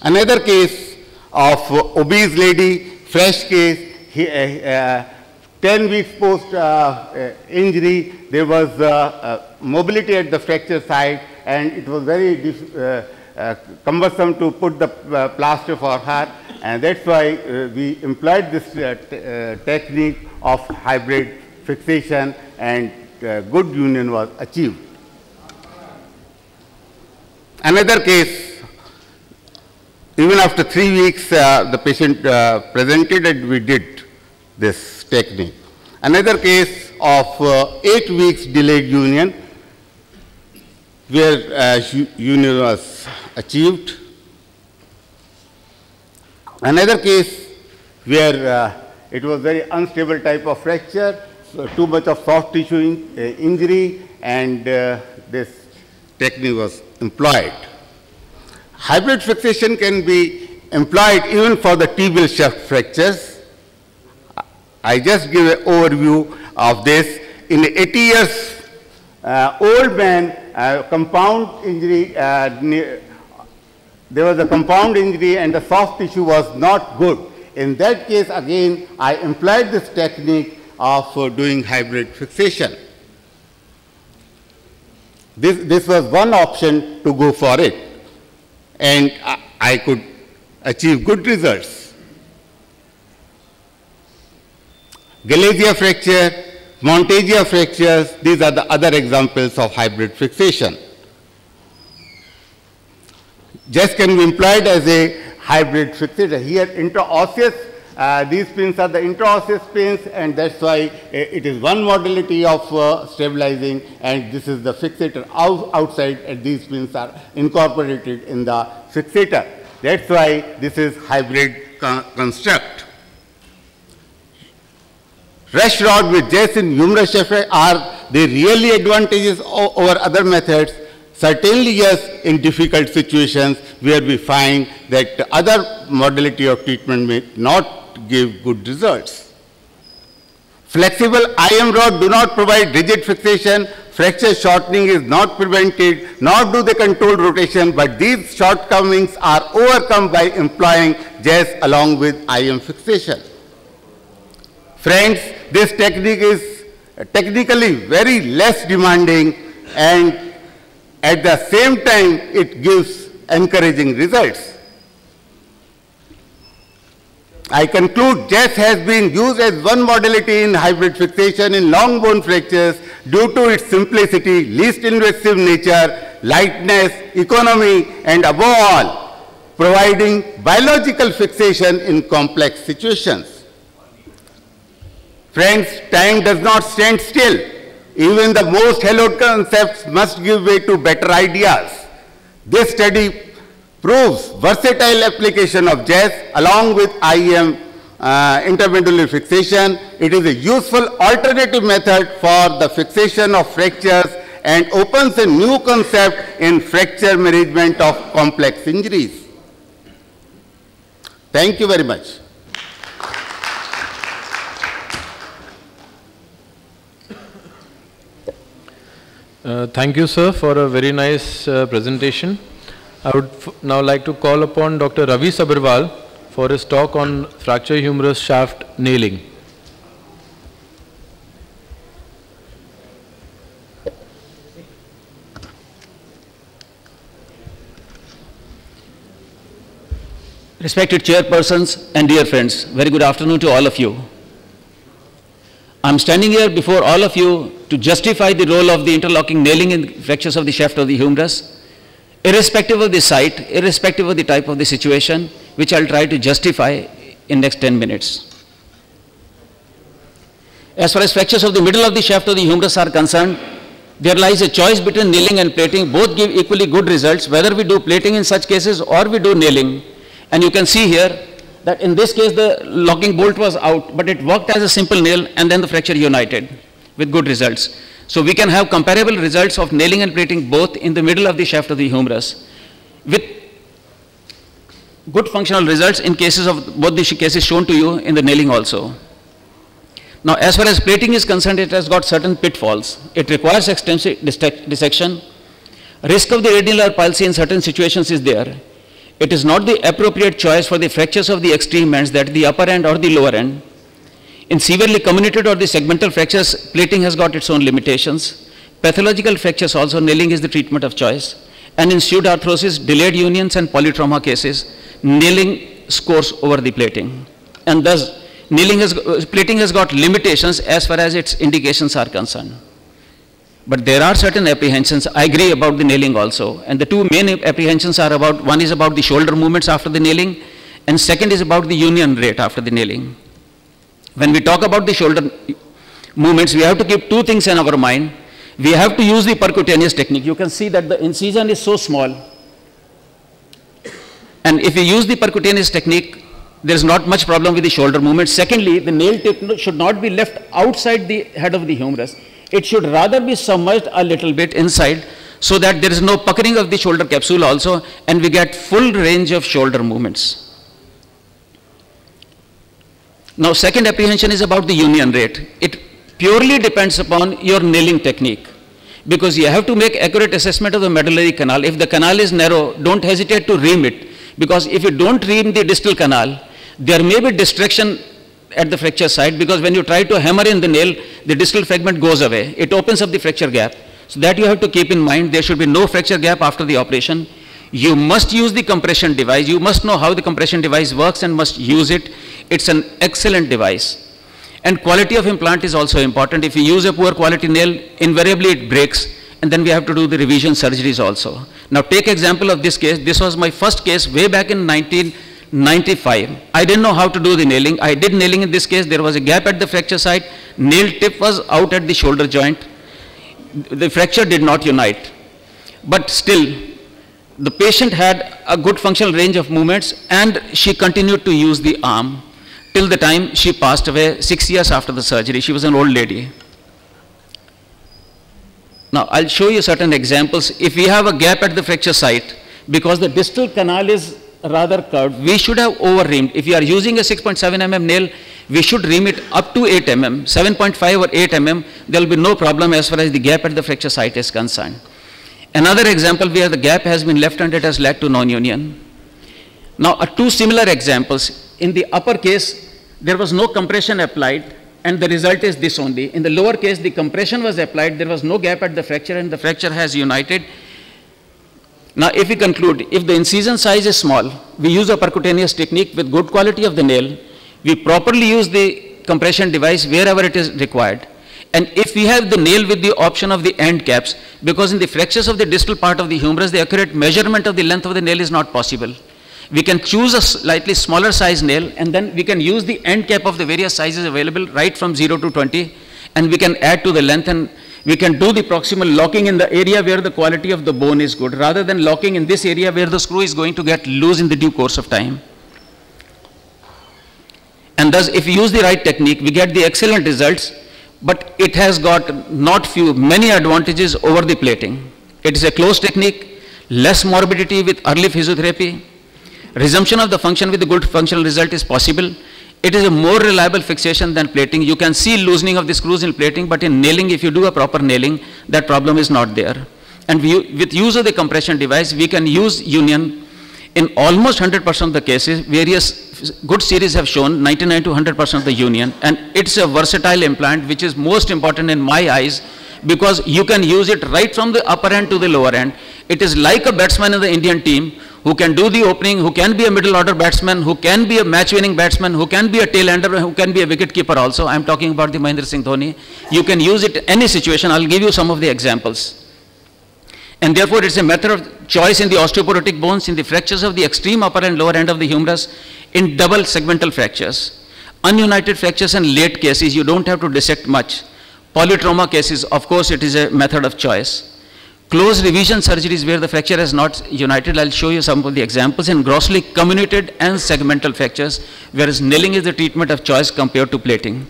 Another case of obese lady, fresh case, 10 weeks post injury, there was mobility at the fracture site, and it was very cumbersome to put the plaster for her, and that's why we employed this technique of hybrid fixation, and good union was achieved. Another case, even after 3 weeks, the patient presented and we did this technique. Another case of 8 weeks delayed union, where union was achieved. Another case where it was very unstable type of fracture, so too much of soft tissue injury, and this technique was employed. Hybrid fixation can be employed even for the tibial shaft fractures. I just give an overview of this. In 80 years old man, compound injury, there was a compound injury and the soft tissue was not good. In that case, again, I employed this technique of doing hybrid fixation. This was one option to go for it, and I could achieve good results. Galesia fracture, Montagia fractures, these are the other examples of hybrid fixation. Just can be employed as a hybrid fixator. Here, intraosseous, these pins are the intraosseous pins, and that's why it is one modality of stabilizing, and this is the fixator outside, and these pins are incorporated in the fixator. That's why this is hybrid construct. Rush rod with Jess in humerus shaft, are they really advantages over other methods? Certainly yes, in difficult situations where we find that other modality of treatment may not give good results. Flexible IM rod do not provide rigid fixation, fracture shortening is not prevented, nor do they control rotation, but these shortcomings are overcome by employing Jess along with IM fixation. Friends, this technique is technically very less demanding, and at the same time it gives encouraging results. I conclude Jess has been used as one modality in hybrid fixation in long bone fractures due to its simplicity, least invasive nature, lightness, economy, and above all, providing biological fixation in complex situations. Friends, time does not stand still. Even the most hallowed concepts must give way to better ideas. This study proves versatile application of Jess along with IM intermedullary fixation. It is a useful alternative method for the fixation of fractures and opens a new concept in fracture management of complex injuries. Thank you very much. Thank you, sir, for a very nice presentation. I would now like to call upon Dr. Ravi Sabharwal for his talk on fracture humerus shaft nailing. Respected chairpersons and dear friends, very good afternoon to all of you. I'm standing here before all of you to justify the role of the interlocking nailing in fractures of the shaft of the humerus, irrespective of the site, irrespective of the type of the situation, which I'll try to justify in next 10 minutes. As far as fractures of the middle of the shaft of the humerus are concerned, there lies a choice between nailing and plating. Both give equally good results, whether we do plating in such cases or we do nailing. And you can see here that in this case the locking bolt was out, but it worked as a simple nail and then the fracture united with good results. So we can have comparable results of nailing and plating both in the middle of the shaft of the humerus with good functional results in cases of both the cases shown to you in the nailing also. Now as far as plating is concerned, it has got certain pitfalls. It requires extensive dissection. Risk of the radial palsy in certain situations is there. It is not the appropriate choice for the fractures of the extreme ends, that the upper end or the lower end. In severely comminuted or the segmental fractures, plating has got its own limitations. Pathological fractures also, nailing is the treatment of choice. And in pseudoarthrosis, delayed unions and polytrauma cases, nailing scores over the plating. And thus, plating has got limitations as far as its indications are concerned. But there are certain apprehensions. I agree about the nailing also. And the two main apprehensions are about, one is about the shoulder movements after the nailing, and second is about the union rate after the nailing. When we talk about the shoulder movements, we have to keep two things in our mind. We have to use the percutaneous technique. You can see that the incision is so small. And if we use the percutaneous technique, there is not much problem with the shoulder movement. Secondly, the nail tip should not be left outside the head of the humerus. It should rather be submerged a little bit inside so that there is no puckering of the shoulder capsule also, and we get full range of shoulder movements. Now, second apprehension is about the union rate. It purely depends upon your nailing technique, because you have to make accurate assessment of the medullary canal. If the canal is narrow, don't hesitate to ream it, because if you don't ream the distal canal, there may be distraction at the fracture site, because when you try to hammer in the nail, the distal fragment goes away. It opens up the fracture gap. So that you have to keep in mind. There should be no fracture gap after the operation. You must use the compression device. You must know how the compression device works and must use it. It's an excellent device. And quality of implant is also important. If you use a poor quality nail, invariably it breaks, and then we have to do the revision surgeries also. Now take example of this case. This was my first case way back in 1995. I didn't know how to do the nailing. I did nailing in this case. There was a gap at the fracture site. Nail tip was out at the shoulder joint. The fracture did not unite. But still, the patient had a good functional range of movements, and she continued to use the arm till the time she passed away 6 years after the surgery. She was an old lady. Now, I'll show you certain examples. If we have a gap at the fracture site, because the distal canal is rather curved, we should have over-reamed. If you are using a 6.7 mm nail, we should ream it up to 8 mm, 7.5 or 8 mm. There will be no problem as far as the gap at the fracture site is concerned. Another example where the gap has been left and it has led to non-union. Now, two similar examples. In the upper case, there was no compression applied, and the result is this only. In the lower case, the compression was applied, there was no gap at the fracture, and the fracture has united. Now, if we conclude, if the incision size is small, we use a percutaneous technique with good quality of the nail, we properly use the compression device wherever it is required. And if we have the nail with the option of the end caps, because in the fractures of the distal part of the humerus, the accurate measurement of the length of the nail is not possible. We can choose a slightly smaller size nail, and then we can use the end cap of the various sizes available right from 0 to 20, and we can add to the length, and we can do the proximal locking in the area where the quality of the bone is good, rather than locking in this area where the screw is going to get loose in the due course of time. And thus, if we use the right technique, we get the excellent results, but it has got many advantages over the plating. It is a closed technique, less morbidity with early physiotherapy. Resumption of the function with a good functional result is possible. It is a more reliable fixation than plating. You can see loosening of the screws in plating, but in nailing, if you do a proper nailing, that problem is not there. And with use of the compression device, we can use union in almost 100% of the cases. Various good series have shown 99 to 100% of the union, and it's a versatile implant, which is most important in my eyes, because you can use it right from the upper end to the lower end. It is like a batsman in the Indian team who can do the opening, who can be a middle order batsman, who can be a match winning batsman, who can be a tail ender, who can be a wicket keeper also. I'm talking about the Mahendra Singh Dhoni. You can use it in any situation. I'll give you some of the examples. And therefore, it's a method of choice in the osteoporotic bones, in the fractures of the extreme upper and lower end of the humerus, in double segmental fractures. Ununited fractures and late cases, you don't have to dissect much. Polytrauma cases, of course, it is a method of choice. Close revision surgeries where the fracture has not united, I'll show you some of the examples. In grossly comminuted and segmental fractures, whereas nailing is the treatment of choice compared to plating.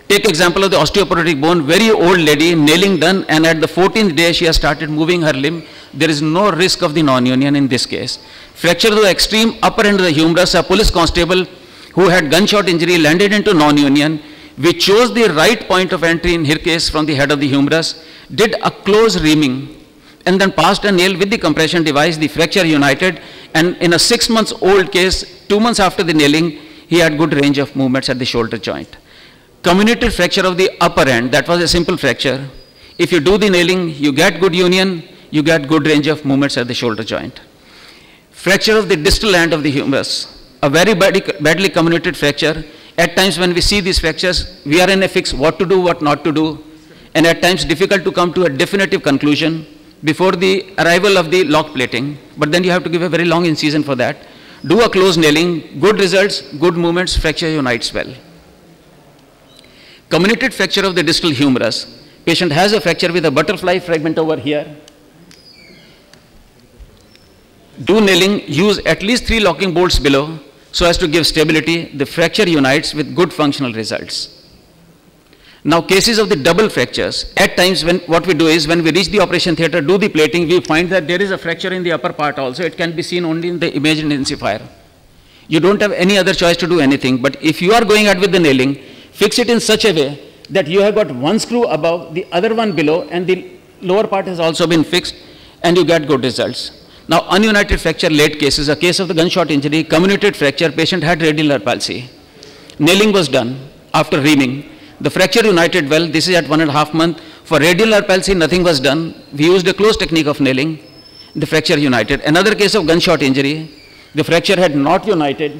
Take example of the osteoporotic bone, very old lady, nailing done, and at the 14th day she has started moving her limb. There is no risk of the non-union in this case. Fracture of the extreme upper end of the humerus, a police constable who had gunshot injury landed into non-union. We chose the right point of entry in her case from the head of the humerus, did a close reaming, and then passed a nail with the compression device. The fracture united, and in a 6 months old case, 2 months after the nailing, he had good range of movements at the shoulder joint. Comminuted fracture of the upper end, that was a simple fracture. If you do the nailing, you get good union, you get good range of movements at the shoulder joint. Fracture of the distal end of the humerus, a very badly comminuted fracture. At times when we see these fractures, we are in a fix what to do, what not to do, and at times difficult to come to a definitive conclusion before the arrival of the lock plating, but then you have to give a very long incision for that. Do a close nailing, good results, good movements, fracture unites well. Comminuted fracture of the distal humerus. Patient has a fracture with a butterfly fragment over here. Do nailing, use at least 3 locking bolts below so as to give stability. The fracture unites with good functional results. Now cases of the double fractures, at times when what we do is when we reach the operation theatre, do the plating, we find that there is a fracture in the upper part also. It can be seen only in the image intensifier. You don't have any other choice to do anything, but if you are going ahead with the nailing, fix it in such a way that you have got one screw above, the other one below, and the lower part has also been fixed, and you get good results. Now ununited fracture late cases, a case of the gunshot injury, comminuted fracture, patient had radial nerve palsy. Nailing was done after reaming. The fracture united well. This is at 1.5 months. For radial nerve palsy, nothing was done. We used a close technique of nailing. The fracture united. Another case of gunshot injury, the fracture had not united.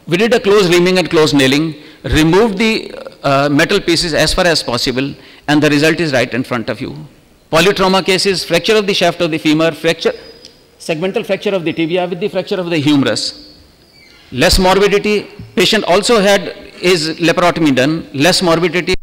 We did a close reaming and close nailing, removed the metal pieces as far as possible, and the result is right in front of you. Polytrauma cases, fracture of the shaft of the femur, fracture, segmental fracture of the tibia with the fracture of the humerus. Less morbidity. Patient also had his laparotomy done, less morbidity.